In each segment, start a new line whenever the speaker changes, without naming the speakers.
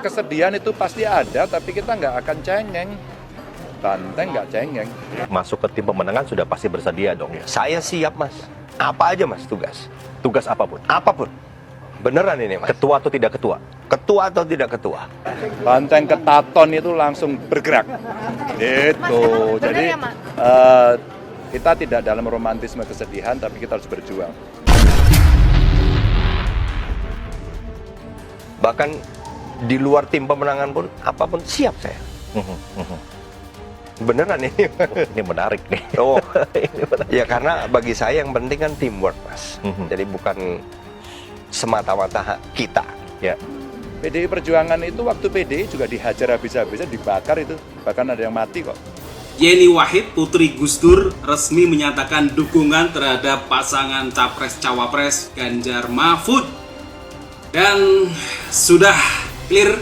kesedihan itu pasti ada, tapi kita nggak akan cengeng. Banteng nggak cengeng.
Masuk ke tim pemenangan sudah pasti bersedia dong ya? Saya siap mas. Apa aja mas tugas? Tugas apapun? Apapun. Beneran ini mas? Ketua atau tidak ketua? Ketua atau tidak ketua?
Banteng ketaton itu langsung bergerak. Itu. Jadi kita tidak dalam romantisme kesedihan, tapi kita harus berjuang.
Bahkan di luar tim pemenangan pun apapun siap saya. Beneran ini. Ini menarik nih. Oh, ya karena bagi saya yang penting kan teamwork mas. Jadi bukan semata-mata kita. Ya.
PDI Perjuangan itu waktu PDI juga dihajar habis-habisan, dibakar itu. Bahkan ada yang mati kok.
Yeni Wahid, putri Gus Dur, resmi menyatakan dukungan terhadap pasangan Capres-Cawapres Ganjar Mahfud. Dan sudah clear.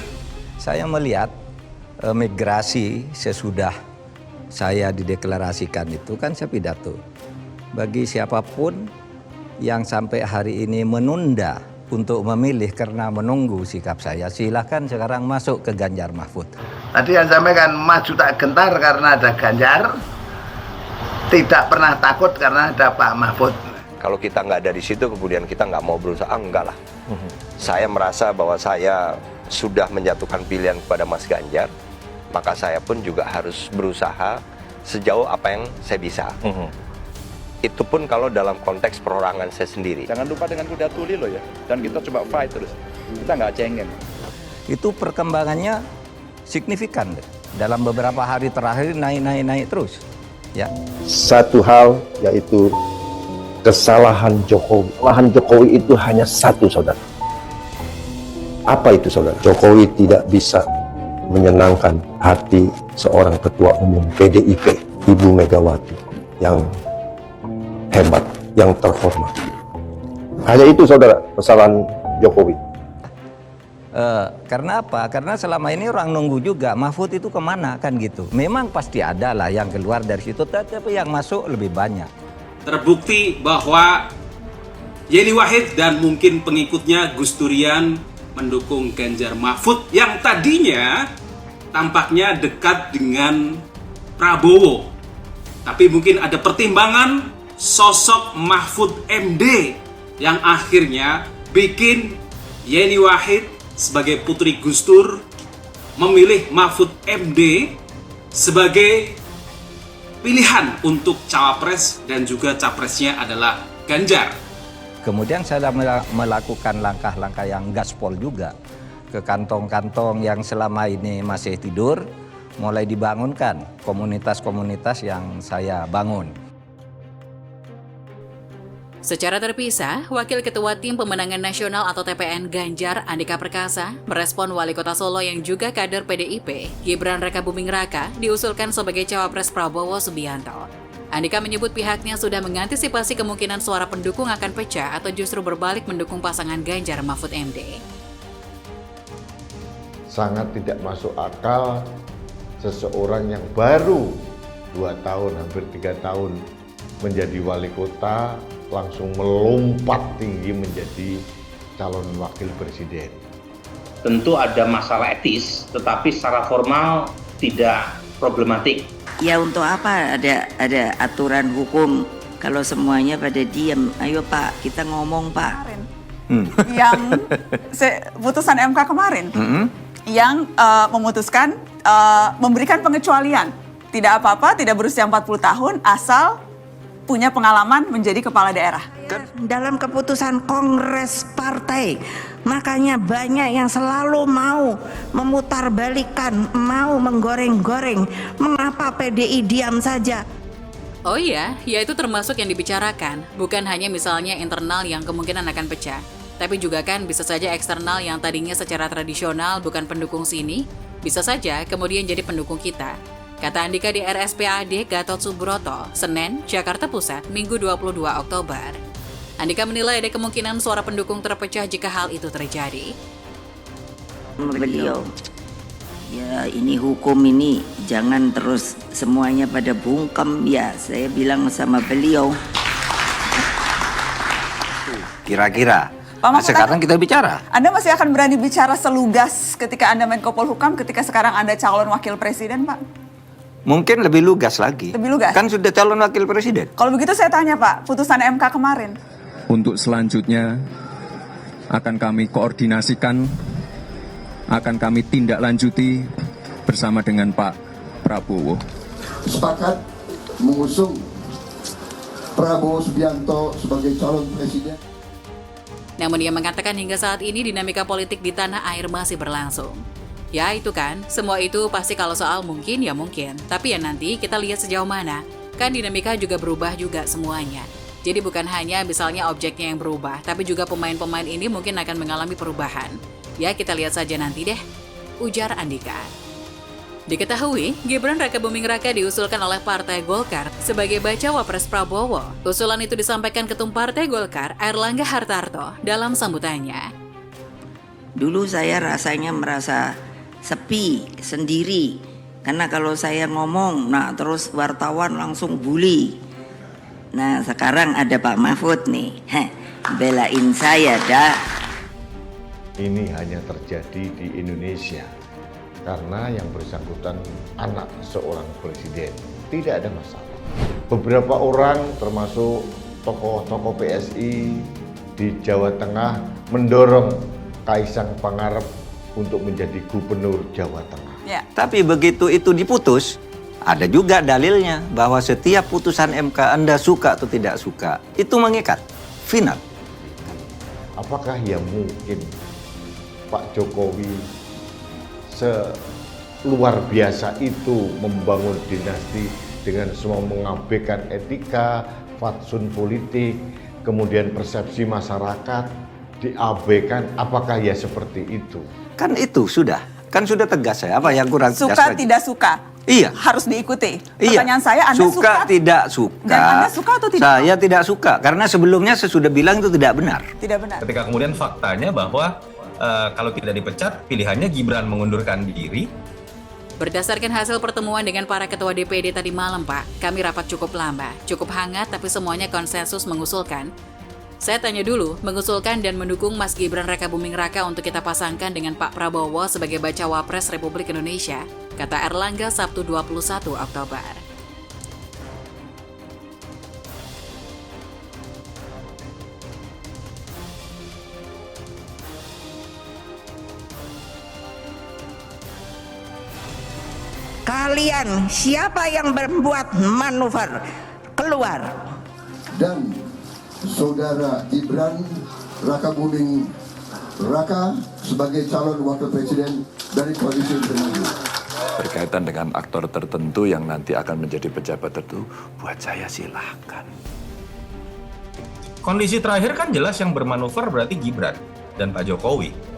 Saya melihat migrasi sesudah saya dideklarasikan itu kan saya pidato. Bagi siapapun yang sampai hari ini menunda untuk memilih karena menunggu sikap saya, silahkan sekarang masuk ke Ganjar Mahfud.
Tadi yang sampaikan maju tak gentar karena ada Ganjar, tidak pernah takut karena ada Pak Mahfud.
Kalau kita nggak ada di situ, kemudian kita nggak mau berusaha, enggak lah. Saya merasa bahwa saya sudah menjatuhkan pilihan kepada Mas Ganjar, maka saya pun juga harus berusaha sejauh apa yang saya bisa. Itu pun kalau dalam konteks perorangan saya sendiri.
Jangan lupa dengan kuda tuli loh ya. Dan kita coba fight terus. Kita nggak cengeng.
Itu perkembangannya signifikan. Dalam beberapa hari terakhir naik terus. Ya.
Satu hal yaitu kesalahan Jokowi. Kesalahan Jokowi itu hanya satu, saudara. Apa itu, saudara? Jokowi tidak bisa menyenangkan hati seorang ketua umum PDIP, Ibu Megawati, yang hebat, yang terhormat. Hanya itu, saudara, kesalahan Jokowi.
Karena apa? Karena selama ini orang nunggu juga Mahfud itu kemana kan gitu. Memang pasti ada lah yang keluar dari situ, tapi yang masuk lebih banyak.
Terbukti bahwa Yeni Wahid dan mungkin pengikutnya Gus Durian mendukung Ganjar Mahfud yang tadinya tampaknya dekat dengan Prabowo. Tapi mungkin ada pertimbangan sosok Mahfud MD yang akhirnya bikin Yeni Wahid sebagai putri Gus Dur memilih Mahfud MD sebagai pilihan untuk cawapres dan juga capresnya adalah Ganjar.
Kemudian saya melakukan langkah-langkah yang gaspol juga ke kantong-kantong yang selama ini masih tidur, mulai dibangunkan komunitas-komunitas yang saya bangun.
Secara terpisah, Wakil Ketua Tim Pemenangan Nasional atau TPN Ganjar Andika Perkasa merespon Wali Kota Solo yang juga kader PDIP, Gibran Rakabuming Raka, diusulkan sebagai cawapres Prabowo Subianto. Andika menyebut pihaknya sudah mengantisipasi kemungkinan suara pendukung akan pecah atau justru berbalik mendukung pasangan Ganjar Mahfud MD.
Sangat tidak masuk akal seseorang yang baru 2 tahun, hampir 3 tahun menjadi wali kota langsung melompat tinggi menjadi calon wakil presiden.
Tentu ada masalah etis, tetapi secara formal tidak problematik.
Ya untuk apa ada aturan hukum kalau semuanya pada diam? Ayo Pak, kita ngomong Pak.
Yang putusan MK kemarin yang memutuskan memberikan pengecualian. Tidak apa-apa, tidak berusia 40 tahun asal punya pengalaman menjadi kepala daerah.
Dalam keputusan kongres partai, makanya banyak yang selalu mau memutarbalikkan, mau menggoreng-goreng. Mengapa PDI diam saja?
Oh iya, yaitu termasuk yang dibicarakan, bukan hanya misalnya internal yang kemungkinan akan pecah, tapi juga kan bisa saja eksternal yang tadinya secara tradisional bukan pendukung sini, bisa saja kemudian jadi pendukung kita. Kata Andika di RSPAD Gatot Subroto, Senin, Jakarta Pusat, Minggu 22 Oktober. Andika menilai ada kemungkinan suara pendukung terpecah jika hal itu terjadi.
Beliau, ya ini hukum ini jangan terus semuanya pada bungkem ya. Saya bilang sama beliau.
Kira-kira
Pak Mahfud,
sekarang kita bicara.
Anda masih akan berani bicara selugas ketika Anda Menko Polhukam, ketika sekarang Anda calon wakil presiden, Pak?
Mungkin lebih lugas lagi.
Lebih lugas?
Kan sudah calon wakil presiden.
Kalau begitu saya tanya, Pak, putusan MK kemarin.
Untuk selanjutnya akan kami koordinasikan, akan kami tindak lanjuti bersama dengan Pak Prabowo.
Sepakat mengusung Prabowo Subianto sebagai calon presiden.
Namun ia mengatakan hingga saat ini dinamika politik di tanah air masih berlangsung. Ya itu kan, semua itu pasti kalau soal mungkin ya mungkin. Tapi ya nanti kita lihat sejauh mana. Kan dinamika juga berubah juga semuanya. Jadi bukan hanya misalnya objeknya yang berubah, tapi juga pemain-pemain ini mungkin akan mengalami perubahan. Ya kita lihat saja nanti deh, ujar Andika. Diketahui, Gibran Rakabuming Raka diusulkan oleh Partai Golkar sebagai bacawa pres Prabowo. Usulan itu disampaikan Ketum Partai Golkar, Airlangga Hartarto, dalam sambutannya.
Dulu saya rasanya merasa sepi, sendiri. Karena kalau saya ngomong, nah terus wartawan langsung bully. Nah sekarang ada Pak Mahfud nih, belain saya dah.
Ini hanya terjadi di Indonesia. Karena yang bersangkutan anak seorang presiden, tidak ada masalah. Beberapa orang termasuk tokoh-tokoh PSI di Jawa Tengah mendorong Kaisang Pangarep untuk menjadi gubernur Jawa Tengah.
Ya.
Tapi begitu itu diputus, ada juga dalilnya bahwa setiap putusan MK Anda suka atau tidak suka, itu mengikat, final.
Apakah ya mungkin Pak Jokowi seluar biasa itu membangun dinasti dengan semua mengabaikan etika, fatsun politik, kemudian persepsi masyarakat diabaikan? Apakah ya seperti itu?
Kan itu sudah tegas saya. Apa yang kurang tegas
Suka
lagi?
tidak suka?
Iya.
Harus diikuti.
Iya.
Pertanyaan saya, Anda
suka tidak suka?
Dan Anda suka atau tidak?
Saya tidak suka karena sebelumnya saya sudah bilang itu tidak benar.
Tidak benar.
Ketika kemudian faktanya bahwa kalau tidak dipecat, pilihannya Gibran mengundurkan diri.
Berdasarkan hasil pertemuan dengan para ketua DPD tadi malam, Pak, kami rapat cukup lama, cukup hangat, tapi semuanya konsensus mengusulkan. Saya tanya dulu, mengusulkan dan mendukung Mas Gibran Rakabuming Raka untuk kita pasangkan dengan Pak Prabowo sebagai bacawa pres Republik Indonesia, kata Airlangga Sabtu 21 Oktober.
Kalian siapa yang membuat manuver keluar?
Dan Saudara Gibran Rakabuming Raka sebagai calon wakil presiden dari koalisi Indonesia.
Berkaitan dengan aktor tertentu yang nanti akan menjadi pejabat tertentu, buat saya silahkan.
Kondisi terakhir kan jelas yang bermanuver berarti Gibran dan Pak Jokowi.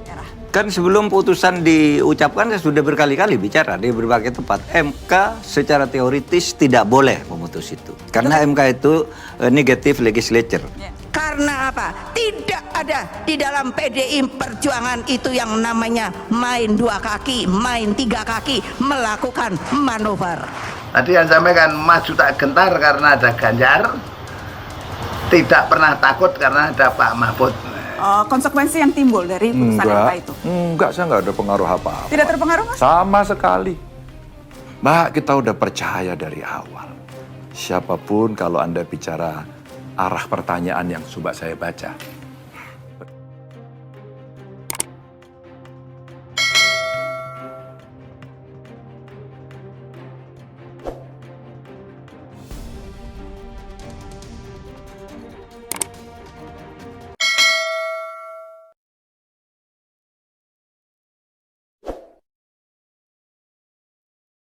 Kan sebelum putusan diucapkan saya sudah berkali-kali bicara di berbagai tempat. MK secara teoritis tidak boleh memutus itu. Karena MK itu negative legislature.
Karena apa? Tidak ada di dalam PDI Perjuangan itu yang namanya main dua kaki, main tiga kaki, melakukan manuver.
Tadi yang sampaikan maju tak gentar karena ada Ganjar, tidak pernah takut karena ada Pak Mahfud.
Konsekuensi yang timbul dari putusan MK itu?
Enggak, saya nggak ada pengaruh apa-apa.
Tidak terpengaruh, Mas?
Sama sekali. Mbak, kita udah percaya dari awal. Siapapun kalau Anda bicara arah pertanyaan yang coba saya baca,